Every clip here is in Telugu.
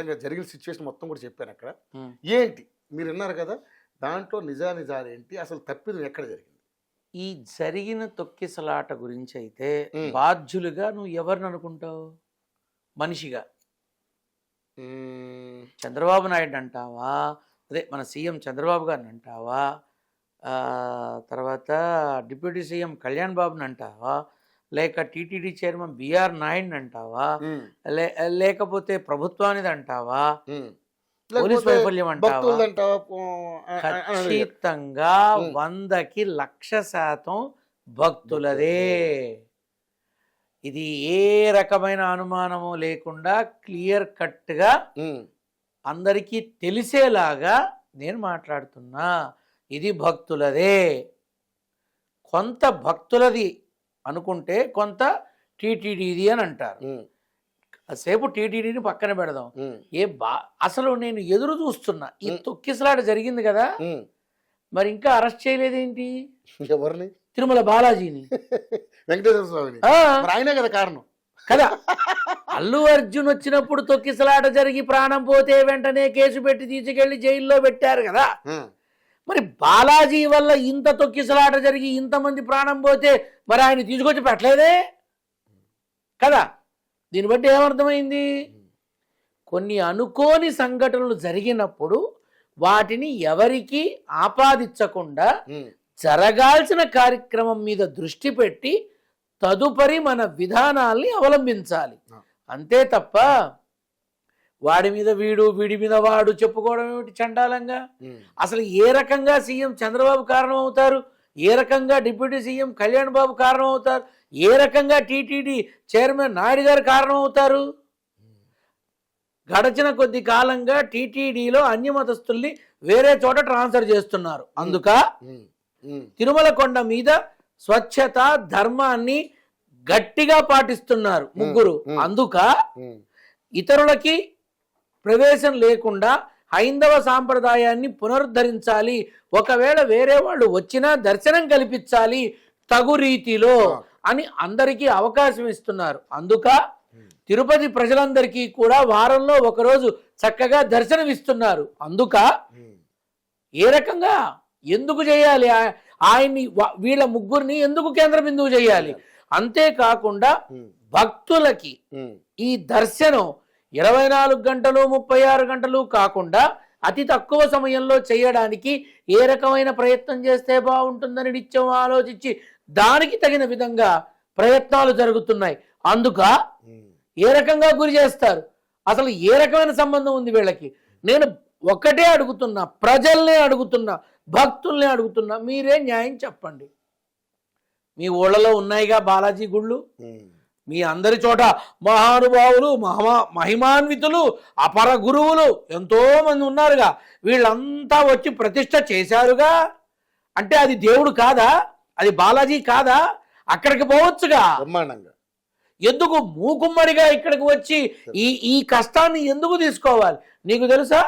నిజంగా జరిగిన సిచ్యువేషన్ మొత్తం కూడా చెప్పాను అక్కడ. ఏంటి మీరు విన్నారు కదా, దాంట్లో నిజాలు ఏంటి, అసలు తప్పిదం ఎక్కడ జరిగింది? ఈ జరిగిన తొక్కిసలాట గురించి అయితే బాధ్యులుగా నువ్వు ఎవరిని అనుకుంటావు? మనిషిగా చంద్రబాబు నాయుడు అంటావా, అదే మన సీఎం చంద్రబాబు గారిని అంటావా, తర్వాత డిప్యూటీ సీఎం కళ్యాణ్ బాబుని అంటావా, లేక టీటీడీ చైర్మన్ బిఆర్ నాయుడిని అంటావా, లేకపోతే ప్రభుత్వానిది అంటావా, పోలీస్ వైఫల్యం అంటావా? ఖచ్చితంగా 100కి 1,00,000% భక్తులదే. ఇది ఏ రకమైన అనుమానము లేకుండా క్లియర్ కట్గా అందరికీ తెలిసేలాగా నేను మాట్లాడుతున్నా. ఇది భక్తులదే. కొంత భక్తులది అనుకుంటే కొంత టీటీడీది అని అంటారు. సేపు టీటీడీని పక్కన పెడదాం. అసలు నేను ఎదురు చూస్తున్నా, ఈ తొక్కిసలాట జరిగింది కదా, మరి ఇంకా అరెస్ట్ చేయలేదేంటి? ఎవరిని? తిరుమల బాలాజీని, వెంకటేశ్వర స్వామిని. ఆయనే కదా కారణం కదా. అల్లు అర్జున్ వచ్చినప్పుడు తొక్కిసలాట జరిగి ప్రాణం పోతే వెంటనే కేసు పెట్టి తీసుకెళ్లి జైల్లో పెట్టారు కదా. మరి బాలాజీ వల్ల ఇంత తొక్కిసలాట జరిగి ఇంతమంది ప్రాణం పోతే మరి ఆయన తీసుకొచ్చి పెట్టలేదే కదా. దీన్ని బట్టి ఏమర్థమైంది? కొన్ని అనుకోని సంఘటనలు జరిగినప్పుడు వాటిని ఎవరికి ఆపాదించకుండా జరగాల్సిన కార్యక్రమం మీద దృష్టి పెట్టి తదుపరి మన విధానాల్ని అవలంబించాలి. అంతే తప్ప వాడి మీద వీడు, వీడి మీద వాడు చెప్పుకోవడం ఏమిటి చండాలంగా? అసలు ఏ రకంగా సీఎం చంద్రబాబు కారణం అవుతారు, ఏ రకంగా డిప్యూటీ సీఎం కళ్యాణ్ బాబు కారణం అవుతారు, ఏ రకంగా టీటీడీ చైర్మన్ నాయుడు గారు కారణం అవుతారు? గడచిన కొద్ది కాలంగా టీటీడీలో అన్యమతస్తుల్ని వేరే చోట ట్రాన్స్ఫర్ చేస్తున్నారు. అందుక తిరుమల కొండ మీద స్వచ్ఛత ధర్మాన్ని గట్టిగా పాటిస్తున్నారు ముగ్గురు. అందుక ఇతరులకి ప్రవేశం లేకుండా హైందవ సాంప్రదాయాన్ని పునరుద్ధరించాలి, ఒకవేళ వేరే వాళ్ళు వచ్చినా దర్శనం కల్పించాలి తగు రీతిలో అని అందరికీ అవకాశం ఇస్తున్నారు. అందుక తిరుపతి ప్రజలందరికీ కూడా వారంలో ఒకరోజు చక్కగా దర్శనం ఇస్తున్నారు. అందుక ఏ రకంగా ఎందుకు చేయాలి ఆయన్ని, వీళ్ళ ముగ్గురిని ఎందుకు కేంద్ర బిందువు చేయాలి? అంతేకాకుండా భక్తులకి ఈ దర్శనం 24 గంటలు 36 గంటలు కాకుండా అతి తక్కువ సమయంలో చేయడానికి ఏ రకమైన ప్రయత్నం చేస్తే బాగుంటుందని నిత్యం ఆలోచించి దానికి తగిన విధంగా ప్రయత్నాలు జరుగుతున్నాయి. అందుక ఏ రకంగా గురి చేస్తారు? అసలు ఏ రకమైన సంబంధం ఉంది వీళ్ళకి? నేను ఒక్కటే అడుగుతున్నా, ప్రజల్నే అడుగుతున్నా, భక్తుల్ని అడుగుతున్నా, మీరే న్యాయం చెప్పండి. మీ ఊళ్ళలో ఉన్నాయిగా బాలాజీ గుళ్ళు, మీ అందరి చోట మహానుభావులు, మహిమాన్వితులు, అపర గురువులు ఎంతో మంది ఉన్నారుగా, వీళ్ళంతా వచ్చి ప్రతిష్ట చేశారుగా. అంటే అది దేవుడు కాదా? అది బాలాజీ కాదా? అక్కడికి పోవచ్చుగా. ఎందుకు మూకుమ్మడిగా ఇక్కడికి వచ్చి ఈ కష్టాన్ని ఎందుకు తీసుకోవాలి? నీకు తెలుసా,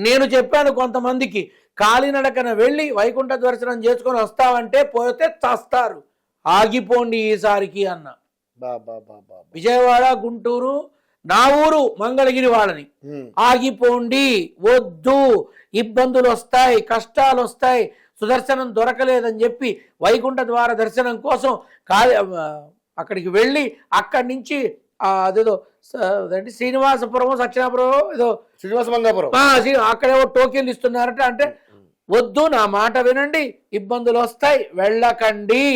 నేను చెప్పాను కొంతమందికి, కాలినడకన వెళ్ళి వైకుంఠ దర్శనం చేసుకొని వస్తావంటే పోతే చస్తారు, ఆగిపోండి ఈసారికి అన్న. విజయవాడ, గుంటూరు, నా ఊరు మంగళగిరి వాళ్ళని, ఆగిపోండి, వద్దు, ఇబ్బందులు వస్తాయి, కష్టాలు వస్తాయి, సుదర్శనం దొరకలేదని చెప్పి వైకుంఠ ద్వార దర్శనం కోసం అక్కడికి వెళ్ళి అక్కడి నుంచి అదేదో శ్రీనివాసపురం, సత్యనాపురం, ఏదో శ్రీనివాసమంగాపురం, అక్కడేవో టోకెన్లు ఇస్తున్నారట. అంటే వద్దు, నా మాట వినండి, ఇబ్బందులు వస్తాయి, వెళ్ళకండి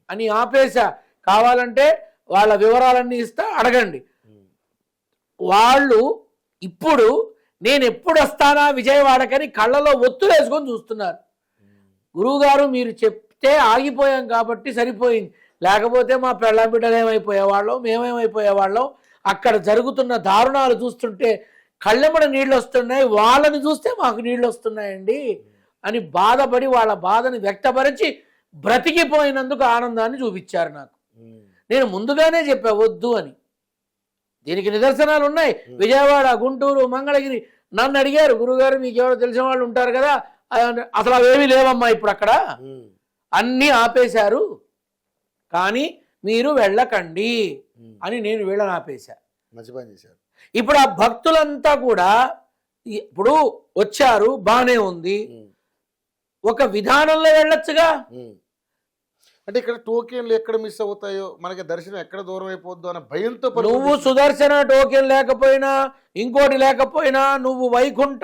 అని ఆపేశా. కావాలంటే వాళ్ళ వివరాలన్నీ ఇస్తా, అడగండి. వాళ్ళు ఇప్పుడు నేను ఎప్పుడు వస్తానా విజయవాడకని కళ్ళలో ఒత్తులు వేసుకొని చూస్తున్నారు. గురువుగారు మీరు చెప్తే ఆగిపోయాం కాబట్టి సరిపోయింది, లేకపోతే మా పెళ్ళ బిడ్డలు ఏమైపోయేవాళ్ళం, మేమేమైపోయేవాళ్ళం. అక్కడ జరుగుతున్న దారుణాలు చూస్తుంటే కళ్ళెమ్మడ నీళ్ళు వస్తున్నాయి, వాళ్ళని చూస్తే మాకు నీళ్ళు వస్తున్నాయండి అని బాధపడి వాళ్ళ బాధని వ్యక్తపరిచి బ్రతికిపోయినందుకు ఆనందాన్ని చూపించారు నాకు. నేను ముందుగానే చెప్పా వద్దు అని. దీనికి నిదర్శనాలు ఉన్నాయి. విజయవాడ, గుంటూరు, మంగళగిరి నన్ను అడిగారు, గురుగారు మీకు ఎవరో తెలిసిన వాళ్ళు ఉంటారు కదా, అసలు అవేమీ లేవమ్మా ఇప్పుడు అక్కడ, అన్నీ ఆపేశారు, కానీ మీరు వెళ్ళకండి అని నేను వీళ్ళని ఆపేశా. మంచి పని చేశారు. ఇప్పుడు ఆ భక్తులంతా కూడా ఇప్పుడు వచ్చారు, బానే ఉంది, ఒక విధానంలో వెళ్ళొచ్చుగా. అంటే ఇక్కడ టోకెన్లు ఎక్కడ మిస్ అవుతాయో, మనకి దర్శనం ఎక్కడ దూరం అయిపోద్దో అన్న భయంతో నువ్వు సుదర్శన టోకెన్ లేకపోయినా, ఇంకోటి లేకపోయినా, నువ్వు వైకుంఠ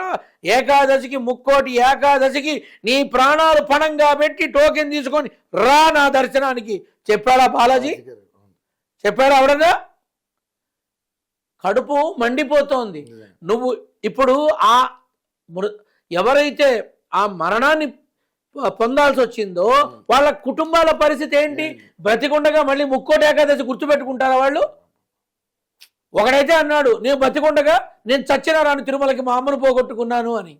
ఏకాదశికి, ముక్కోటి ఏకాదశికి నీ ప్రాణాలు పణంగా పెట్టి టోకెన్ తీసుకొని రా నా దర్శనానికి చెప్పాడా బాలాజీ? చెప్పాడా ఎవడన్నా? కడుపు మండిపోతోంది. నువ్వు ఇప్పుడు ఎవరైతే ఆ మరణాన్ని పొందాల్సి వచ్చిందో వాళ్ళ కుటుంబాల పరిస్థితి ఏంటి? బ్రతికుండగా మళ్ళీ ముక్కోటి ఏకాదశి గుర్తుపెట్టుకుంటారా వాళ్ళు? ఒకడైతే అన్నాడు, నేను బ్రతికుండగా నేను చచ్చిన రాను తిరుమలకి, మా అమ్మను పోగొట్టుకున్నాను అని.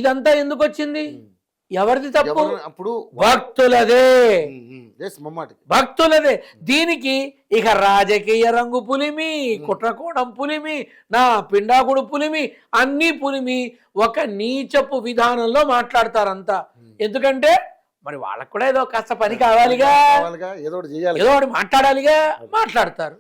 ఇదంతా ఎందుకు వచ్చింది? ఎవరిది తప్పు? అప్పుడు భక్తులదే, భక్తులదే. దీనికి ఇక రాజకీయ రంగు పులిమి, కుట్రకోణం పులిమి, నా పిండాకుడు పులిమి, అన్ని పులిమి ఒక నీచపు విధానంలో మాట్లాడతారంతా. ఎందుకంటే మరి వాళ్ళకు కూడా ఏదో కాస్త పని కావాలిగా, ఏదో ఒకటి మాట్లాడాలిగా, మాట్లాడతారు.